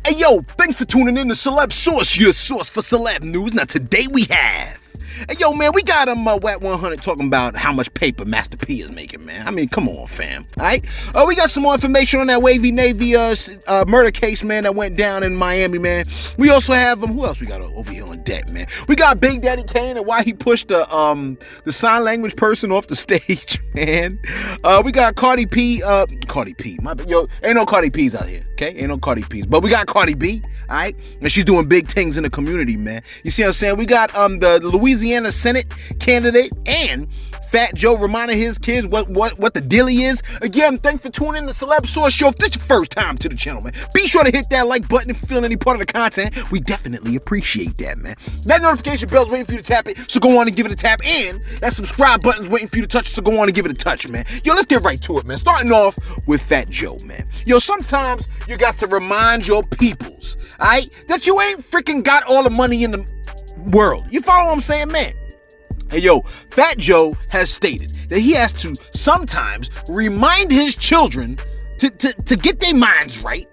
Hey yo, thanks for tuning in to Celeb Source, your source for celeb news. Now today we have, hey yo man, we got Wack100 talking about how much paper Master P is making, man. I mean, come on, fam. Alright? We got some more information on that Wavy Navy murder case, man, that went down in Miami, man. We also have who else we got over here on deck, man? We got Big Daddy Kane and why he pushed the sign language person off the stage, man. We got Cardi B, my bad. Yo, ain't no Cardi P's out here, okay? Ain't no Cardi P's. But we got Cardi B, alright? And she's doing big things in the community, man. You see what I'm saying? We got the Louisiana Senate candidate and Fat Joe reminding his kids what the dealie is. Again, thanks for tuning in to Celeb Source Show. If this is your first time to the channel, man, be sure to hit that like button if you feel any part of the content. We definitely appreciate that, man. That notification bell's waiting for you to tap it, so go on and give it a tap. And that subscribe button's waiting for you to touch, so go on and give it a touch, man. Yo, let's get right to it, man. Starting off with Fat Joe, man. Yo, sometimes you got to remind your peoples, alright, that you ain't freaking got all the money in the world. You follow what I'm saying, man? Hey yo, Fat Joe has stated that he has to sometimes remind his children to get their minds right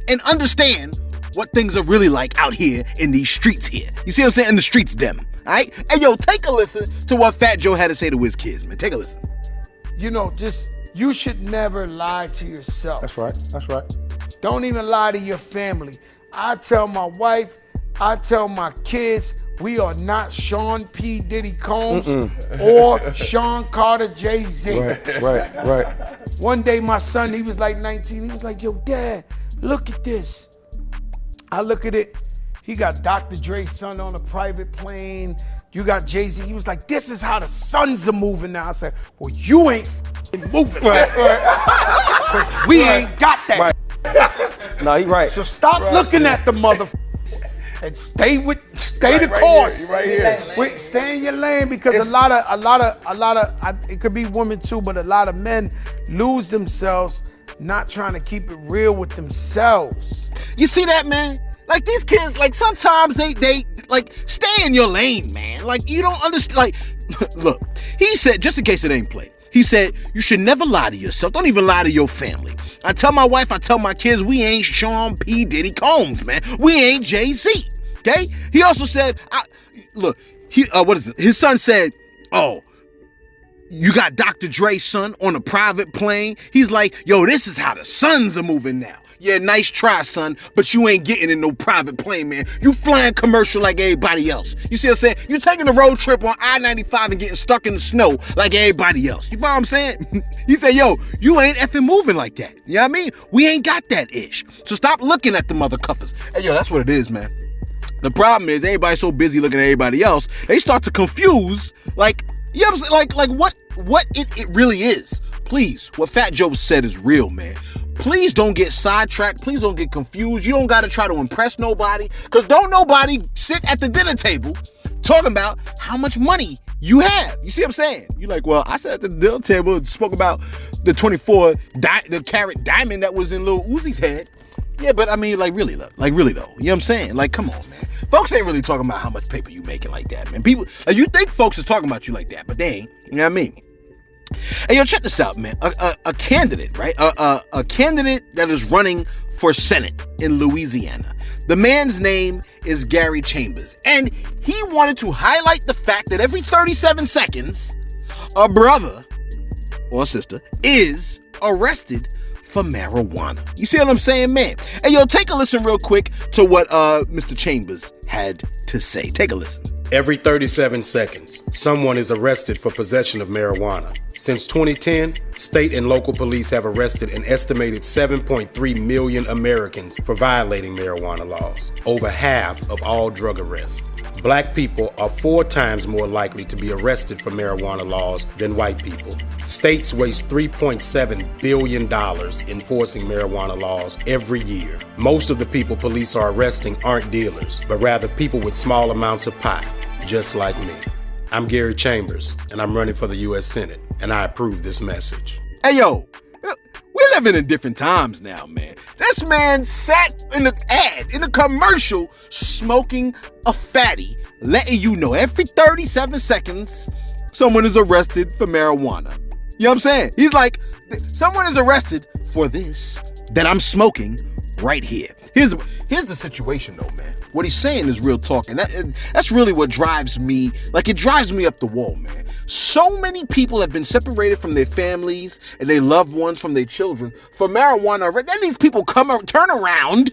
and understand what things are really like out here in these streets here. You see what I'm saying? In the streets, them. Alright? Hey yo, take a listen to what Fat Joe had to say to his kids, man. Take a listen. You know, you should never lie to yourself. That's right. That's right. Don't even lie to your family. I tell my wife, I tell my kids, we are not Sean P. Diddy Combs or Sean Carter Jay-Z. Right. One day my son, he was like 19, he was like, yo, Dad, look at this. I look at it, he got Dr. Dre's son on a private plane. You got Jay-Z, he was like, this is how the sons are moving now. I said, well, you ain't moving. Right. Because we ain't got that. Right. No, he right. So stop looking at the motherfuckers. And stay the course. Right here. Stay in your lane, because a lot of it could be women too, but a lot of men lose themselves not trying to keep it real with themselves. You see that, man? Like these kids, like sometimes they like stay in your lane, man. Like you don't understand. Like, look, he said, just in case it ain't played, he said you should never lie to yourself. Don't even lie to your family. I tell my wife, I tell my kids, we ain't Sean P. Diddy Combs, man. We ain't Jay-Z, okay? He also said, his son said, oh, you got Dr. Dre's son on a private plane. He's like, yo, this is how the sons are moving now. Yeah, nice try, son, but you ain't getting in no private plane, man. You flying commercial like everybody else. You see what I'm saying? You taking a road trip on I-95 and getting stuck in the snow like everybody else. You follow what I'm saying? He said, yo, you ain't effing moving like that. You know what I mean? We ain't got that ish. So stop looking at the mother cuffers. Hey, yo, that's what it is, man. The problem is everybody's so busy looking at everybody else, they start to confuse, like, you know what I'm saying? Like what it really is. Please, what Fat Joe said is real, man. Please don't get sidetracked. Please don't get confused. You don't got to try to impress nobody, because don't nobody sit at the dinner table talking about how much money you have. You see what I'm saying? You're like, well, I sat at the dinner table and spoke about the 24-carat diamond that was in Lil Uzi's head. Yeah, but I mean, like really though. You know what I'm saying? Like, come on, man. Folks ain't really talking about how much paper you making like that, man. People, you think folks is talking about you like that, but they ain't. You know what I mean? Hey, yo, check this out, man. A candidate, right? A candidate that is running for Senate in Louisiana. The man's name is Gary Chambers. And he wanted to highlight the fact that every 37 seconds, a brother or sister is arrested for marijuana. You see what I'm saying, man? Hey, yo, take a listen real quick to what Mr. Chambers had to say. Take a listen. Every 37 seconds, someone is arrested for possession of marijuana. Since 2010, state and local police have arrested an estimated 7.3 million Americans for violating marijuana laws, over half of all drug arrests. Black people are 4 times more likely to be arrested for marijuana laws than white people. States waste $3.7 billion enforcing marijuana laws every year. Most of the people police are arresting aren't dealers, but rather people with small amounts of pot, just like me. I'm Gary Chambers, and I'm running for the U.S. Senate, and I approve this message. Hey, yo, we're living in different times now, man. This man sat in the ad, in the commercial, smoking a fatty, letting you know every 37 seconds, someone is arrested for marijuana. You know what I'm saying? He's like, someone is arrested for this that I'm smoking right here. Here's the situation though, man. What he's saying is real talk, and that's really what drives me. Like, it drives me up the wall, man. So many people have been separated from their families and their loved ones, from their children, for marijuana. Then these people turn around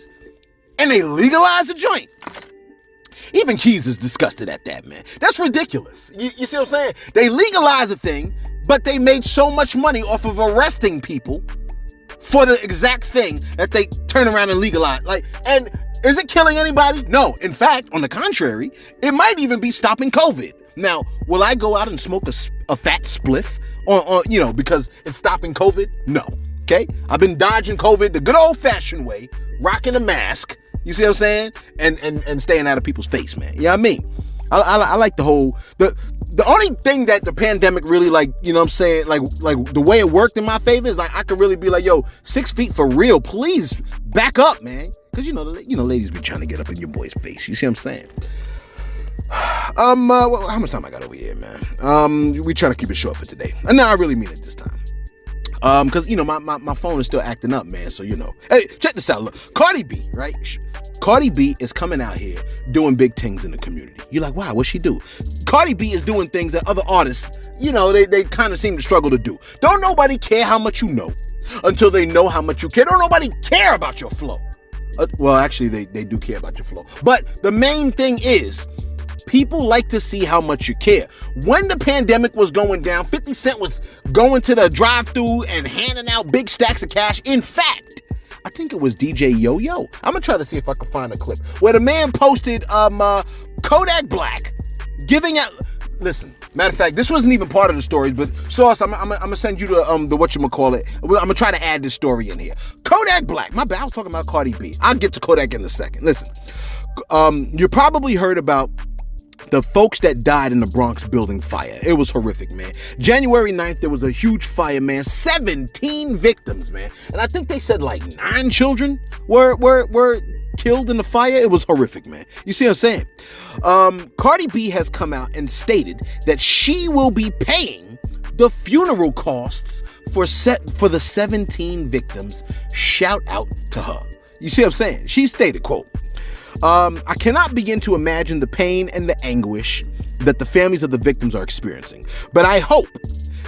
and they legalize the joint. Even Keys is disgusted at that, man. That's ridiculous. You see what I'm saying? They legalize a thing, but they made so much money off of arresting people for the exact thing that they turn around and legalize. Like, and is it killing anybody? No. In fact, on the contrary, it might even be stopping COVID. Now, will I go out and smoke a fat spliff on because it's stopping COVID? No. Okay? I've been dodging COVID the good old-fashioned way, rocking a mask, you see what I'm saying? And staying out of people's face, man. You know what I mean? I like the whole... The only thing that the pandemic really, like, you know what I'm saying, like the way it worked in my favor is, like, I could really be like, yo, 6 feet for real, please back up, man. Because, ladies be trying to get up in your boy's face. You see what I'm saying? How much time I got over here, man? We trying to keep it short for today. And now I really mean it this time. Because, my phone is still acting up, man. So, Hey, check this out. Look, Cardi B, right? Cardi B is coming out here doing big things in the community. You're like, wow, what's she do? Cardi B is doing things that other artists, they kind of seem to struggle to do. Don't nobody care how much you know until they know how much you care. Don't nobody care about your flow. Well, actually, they do care about your flow. But the main thing is, people like to see how much you care. When the pandemic was going down, 50 Cent was going to the drive-thru and handing out big stacks of cash. In fact, I think it was DJ Yo-Yo. I'm going to try to see if I can find a clip where the man posted Kodak Black giving out... Listen, matter of fact, this wasn't even part of the story, but Sauce, I'm going to send you the whatchamacallit. I'm going to try to add this story in here. Kodak Black. My bad, I was talking about Cardi B. I'll get to Kodak in a second. Listen, you probably heard about the folks that died in the Bronx building fire. It was horrific, man. January 9th, there was a huge fire, man. 17 victims, man. And I think they said like 9 children were killed in the fire. It was horrific, man. You see what I'm saying? Cardi B has come out and stated that she will be paying the funeral costs for the 17 victims. Shout out to her. You see what I'm saying? She stated, quote, I cannot begin to imagine the pain and the anguish that the families of the victims are experiencing, but I hope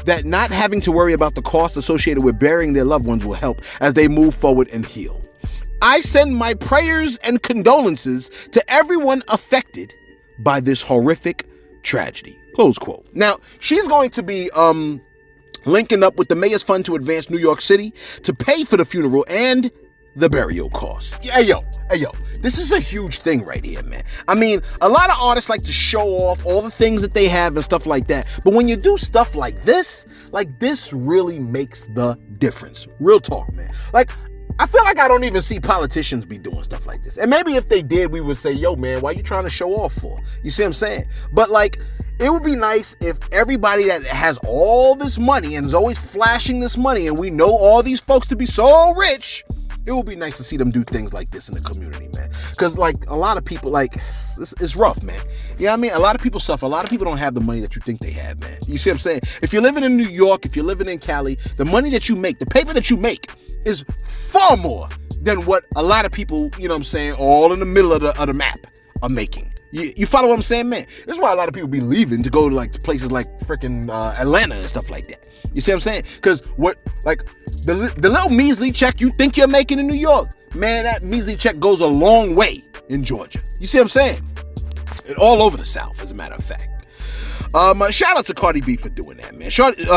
that not having to worry about the cost associated with burying their loved ones will help as they move forward and heal. I send my prayers and condolences to everyone affected by this horrific tragedy. Close quote. Now, she's going to be linking up with the Mayor's Fund to Advance New York City to pay for the funeral and the burial costs. Hey yo, this is a huge thing right here, man. I mean, a lot of artists like to show off all the things that they have and stuff like that. But when you do stuff like this really makes the difference. Real talk, man. Like, I feel like I don't even see politicians be doing stuff like this. And maybe if they did, we would say, yo, man, why you trying to show off for? You see what I'm saying? But like, it would be nice if everybody that has all this money and is always flashing this money, and we know all these folks to be so rich, it would be nice to see them do things like this in the community, man. Because, like, a lot of people, like, it's rough, man. You know what I mean? A lot of people suffer. A lot of people don't have the money that you think they have, man. You see what I'm saying? If you're living in New York, if you're living in Cali, the money that you make, the paper that you make is far more than what a lot of people, you know what I'm saying, all in the middle of the map are making. You follow what I'm saying, man? This is why a lot of people be leaving to go to like places like freaking Atlanta and stuff like that. You see what I'm saying? Because the little measly check you think you're making in New York, man, that measly check goes a long way in Georgia. You see what I'm saying? And all over the South, as a matter of fact. Shout out to Cardi B for doing that, man.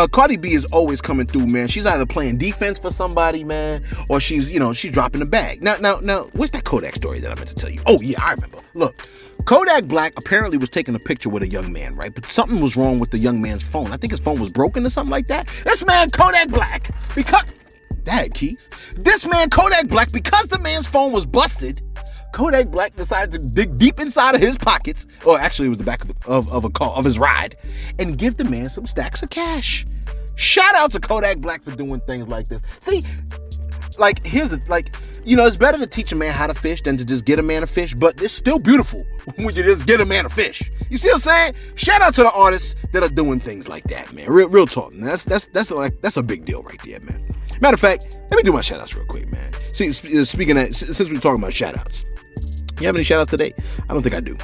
Cardi B is always coming through, man. She's either playing defense for somebody, man, or she's dropping the bag. Now, what's that Kodak story that I meant to tell you? Oh, yeah, I remember. Look, Kodak Black apparently was taking a picture with a young man, right? But something was wrong with the young man's phone. I think his phone was broken or something like that. This man, Kodak Black, This man, Kodak Black, because the man's phone was busted, Kodak Black decided to dig deep inside of his pockets, or actually it was the back of a car, of his ride, and give the man some stacks of cash. Shout out to Kodak Black for doing things like this. See, like, it's better to teach a man how to fish than to just get a man a fish, but it's still beautiful when you just get a man a fish. You see what I'm saying? Shout out to the artists that are doing things like that, man. Real talk, man. That's a big deal right there, man. Matter of fact, let me do my shout outs real quick, man. See, speaking of, since we're talking about shout outs, you have any shout outs today? I don't think I do.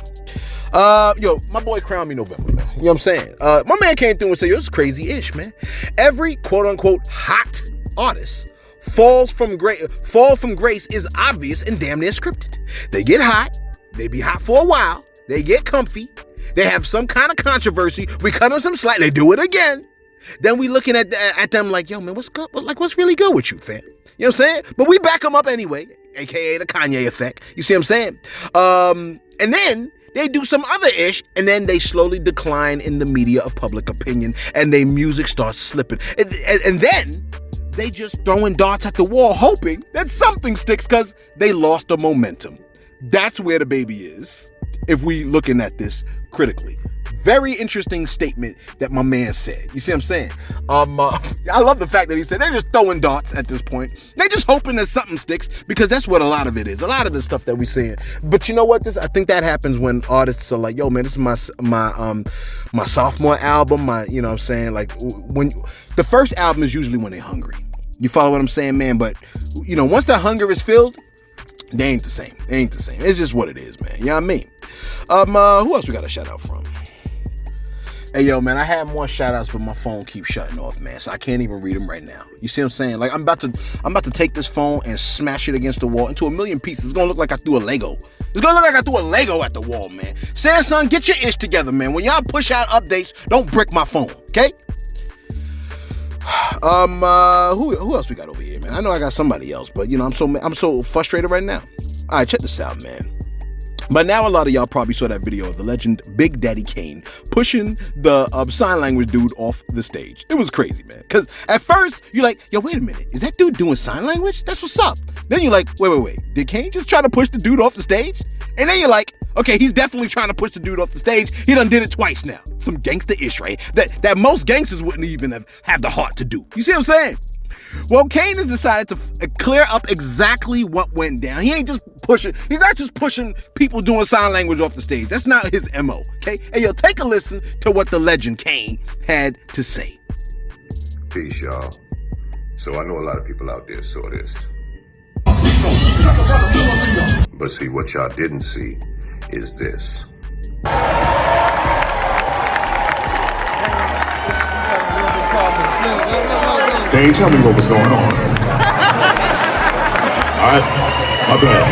Yo, my boy Crown Me November, man. You know what I'm saying? My man came through and said, yo, it's crazy-ish, man. Every quote-unquote hot artist fall from grace is obvious and damn near scripted. They get hot, they be hot for a while, they get comfy, they have some kind of controversy, we cut them some slack, they do it again. Then we looking at them like, yo, man, what's good? Like, what's really good with you, fam? You know what I'm saying? But we back them up anyway, aka the Kanye effect. You see what I'm saying? And then they do some other ish, and then they slowly decline in the media of public opinion, and their music starts slipping. And then they just throwing darts at the wall, hoping that something sticks because they lost the momentum. That's where the baby is, if we looking at this critically. Very interesting statement that my man said. You see what I'm saying? I love the fact that he said they're just throwing darts at this point. They're just hoping that something sticks, because that's what a lot of it is. A lot of the stuff that we saying. But you know what? I think that happens when artists are like, yo, man, this is my sophomore album. You know what I'm saying? Like, when the first album is usually when they're hungry. You follow what I'm saying, man? But, you know, once that hunger is filled, they ain't the same. They ain't the same. It's just what it is, man. You know what I mean? Who else we got a shout out from? Hey, yo, man, I had more shout-outs, but my phone keeps shutting off, man, so I can't even read them right now. You see what I'm saying? Like, I'm about to take this phone and smash it against the wall into a million pieces. It's gonna look like I threw a Lego. It's gonna look like I threw a Lego at the wall, man. Samsung, get your ish together, man. When y'all push out updates, don't brick my phone, okay? Who else we got over here, man? I know I got somebody else, but, you know, I'm so frustrated right now. All right, check this out, man. By now, a lot of y'all probably saw that video of the legend Big Daddy Kane pushing the sign language dude off the stage. It was crazy, man. Because at first, you're like, yo, wait a minute. Is that dude doing sign language? That's what's up. Then you're like, wait. Did Kane just try to push the dude off the stage? And then you're like, okay, he's definitely trying to push the dude off the stage. He done did it twice now. Some gangster-ish, right? That most gangsters wouldn't even have the heart to do. You see what I'm saying? Well, Kane has decided to clear up exactly what went down. He's not just pushing people doing sign language off the stage. That's not his MO, okay? Hey, yo, take a listen to what the legend Kane had to say. Peace, y'all. So I know a lot of people out there saw this. But see, what y'all didn't see is this. They ain't tell me what was going on. Alright? My bad.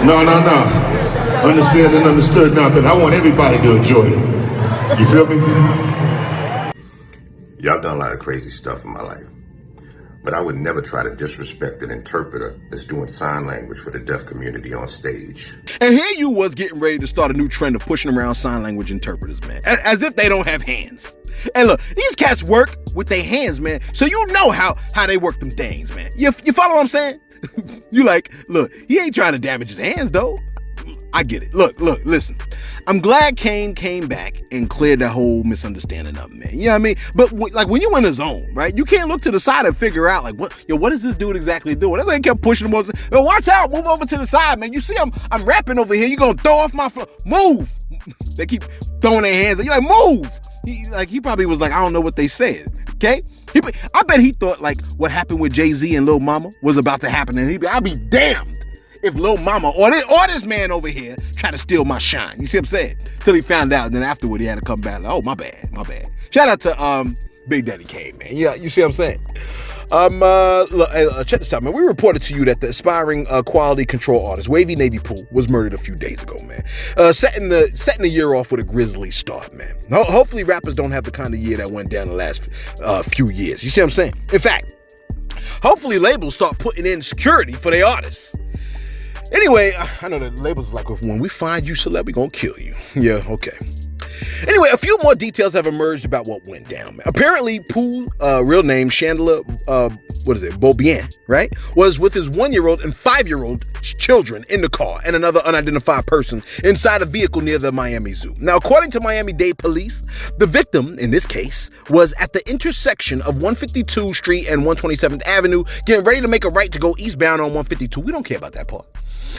No. Understand and understood now, because I want everybody to enjoy it. You feel me? Y'all done a lot of crazy stuff in my life. But I would never try to disrespect an interpreter that's doing sign language for the deaf community on stage. And here you was getting ready to start a new trend of pushing around sign language interpreters, man. As if they don't have hands. And look, these cats work with their hands, man. So you know how they work them things, man. You follow what I'm saying? You like, look, he ain't trying to damage his hands, though. I get it. Look, listen. I'm glad Kane came back and cleared that whole misunderstanding up, man. You know what I mean? But like when you in the zone, right? You can't look to the side and figure out like, what is this dude exactly doing? That's why he kept pushing him over. Yo, watch out, move over to the side, man. You see I'm rapping over here. You gonna throw off my floor. Move. They keep throwing their hands. You're like, move. He probably was like, I don't know what they said. Okay? I bet he thought like what happened with Jay-Z and Lil Mama was about to happen, and I'll be damned if Lil Mama or this man over here try to steal my shine. You see what I'm saying? Till he found out, and then afterward he had to come back like, oh, my bad. Shout out to Big Daddy Kane, man. Yeah, you see what I'm saying? Check this out, man. We reported to you that the aspiring quality control artist Wavy Navy Pooh was murdered a few days ago, man. Setting the year off with a grisly start, man. Hopefully rappers don't have the kind of year that went down the last few years. You see what I'm saying? In fact, hopefully labels start putting in security for their artists. Anyway, I know that labels like, when we find you, celeb, we gonna kill you. Yeah, okay. Anyway, a few more details have emerged about what went down, man. Apparently, Pooh, real name Chandler, Beaubien, right, was with his 1-year-old and 5-year-old children in the car and another unidentified person inside a vehicle near the Miami Zoo. Now, according to Miami-Dade police, the victim, in this case, was at the intersection of 152nd Street and 127th Avenue, getting ready to make a right to go eastbound on 152. We don't care about that part.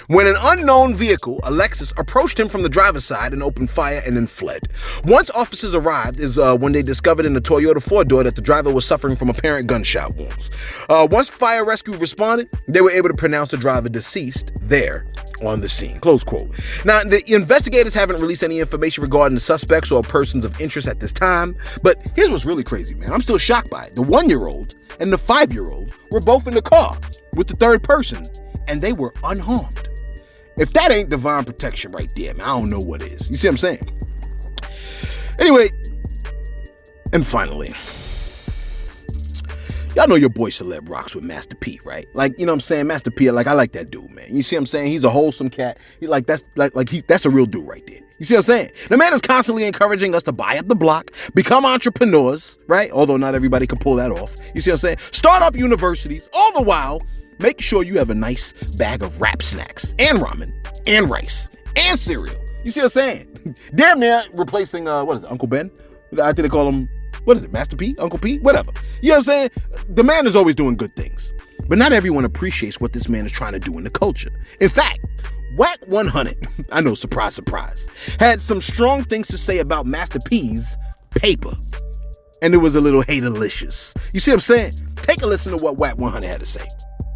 when an unknown vehicle, a Lexus, approached him from the driver's side and opened fire and then fled. Once officers arrived is when they discovered in the Toyota four-door that the driver was suffering from apparent gunshot wounds. Once fire rescue responded, they were able to pronounce the driver deceased there on the scene, close quote. Now, the investigators haven't released any information regarding the suspects or persons of interest at this time, but here's what's really crazy, man. I'm still shocked by it. The 1-year-old and the 5-year-old were both in the car with the third person, and they were unharmed. If that ain't divine protection right there, man, I don't know what is. You see what I'm saying? Anyway, and finally, y'all know your boy Celeb rocks with Master P, right? Like, you know what I'm saying? Master P, like, I like that dude, man. You see what I'm saying? He's a wholesome cat. That's a real dude right there. You see what I'm saying? The man is constantly encouraging us to buy up the block, become entrepreneurs, right? Although not everybody can pull that off. You see what I'm saying? Start up universities, all the while, make sure you have a nice bag of rap snacks and ramen and rice and cereal. You see what I'm saying? Damn near replacing, what is it, Uncle Ben? I think they call him, what is it, Master P? Uncle P? Whatever. You know what I'm saying? The man is always doing good things. But not everyone appreciates what this man is trying to do in the culture. In fact, Wack100, I know, surprise, surprise, had some strong things to say about Master P's paper. And it was a little haterlicious. You see what I'm saying? Take a listen to what Wack100 had to say.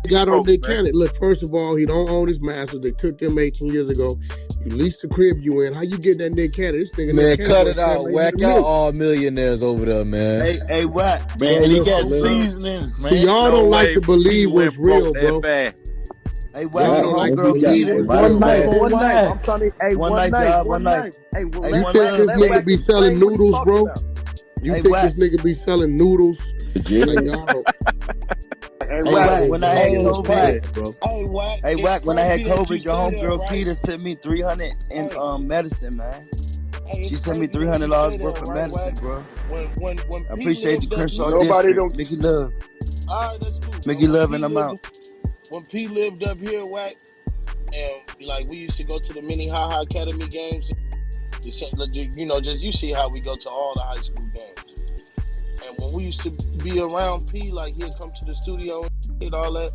Got on Daddy Kane. Look, first of all, he don't own his masters. They took them 18 years ago. You leased the crib you in. How you get that Daddy Kane? This nigga, man, cut it out. Wack, y'all all millionaires over there, man. Hey, Wack, man, he got seasonings, man. See, y'all don't like to believe what's real, bro. Hey, Wack, don't like to believe it. One night. I'm trying to. Hey, one night. Hey, you think this nigga be selling noodles, bro? You think this nigga be selling noodles? Like, y'all don't. Hey, Wack, when I had COVID, hey, Wack, when I had COVID, your homegirl Keita sent me $300 in medicine, man. She sent me $300 worth of medicine, bro. I appreciate the Kershaw district. Mickey Love. All right, that's cool. Mickey Love, and I'm out. When P lived up here, Wack, and like we used to go to the mini Haha Academy games, you know, just you see how we go to all the high school games. And when we used to be around P, like he'd come to the studio and all that,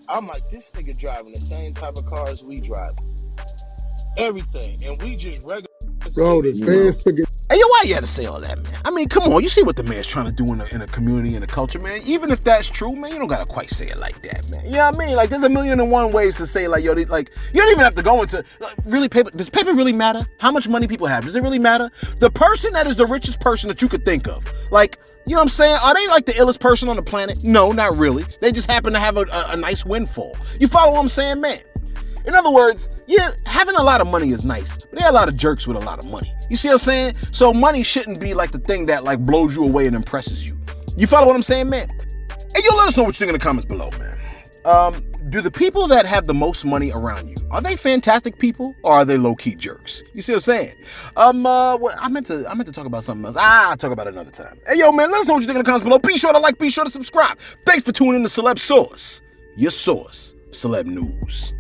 I'm like, this nigga driving the same type of cars we drive. Everything. And we just regular. Bro, the fans forget. Hey, yo, why you had to say all that, man? I mean, come on, you see what the man's trying to do in a community, in a culture, man. Even if that's true, man, you don't gotta quite say it like that, man. You know what I mean? Like, there's 1,000,001 ways to say, like, yo, like, you don't even have to go into, really, paper. Does paper really matter? How much money people have? Does it really matter? The person that is the richest person that you could think of, like, you know what I'm saying? Are they like the illest person on the planet? No, not really. They just happen to have a nice windfall. You follow what I'm saying, man? In other words, yeah, having a lot of money is nice, but there are a lot of jerks with a lot of money. You see what I'm saying? So money shouldn't be like the thing that like blows you away and impresses you. You follow what I'm saying, man? Hey, yo, let us know what you think in the comments below, man. Do the people that have the most money around you, are they fantastic people or are they low-key jerks? You see what I'm saying? I meant to talk about something else. I'll talk about it another time. Hey, yo, man, let us know what you think in the comments below. Be sure to like, be sure to subscribe. Thanks for tuning in to Celeb Source, your source, celeb news.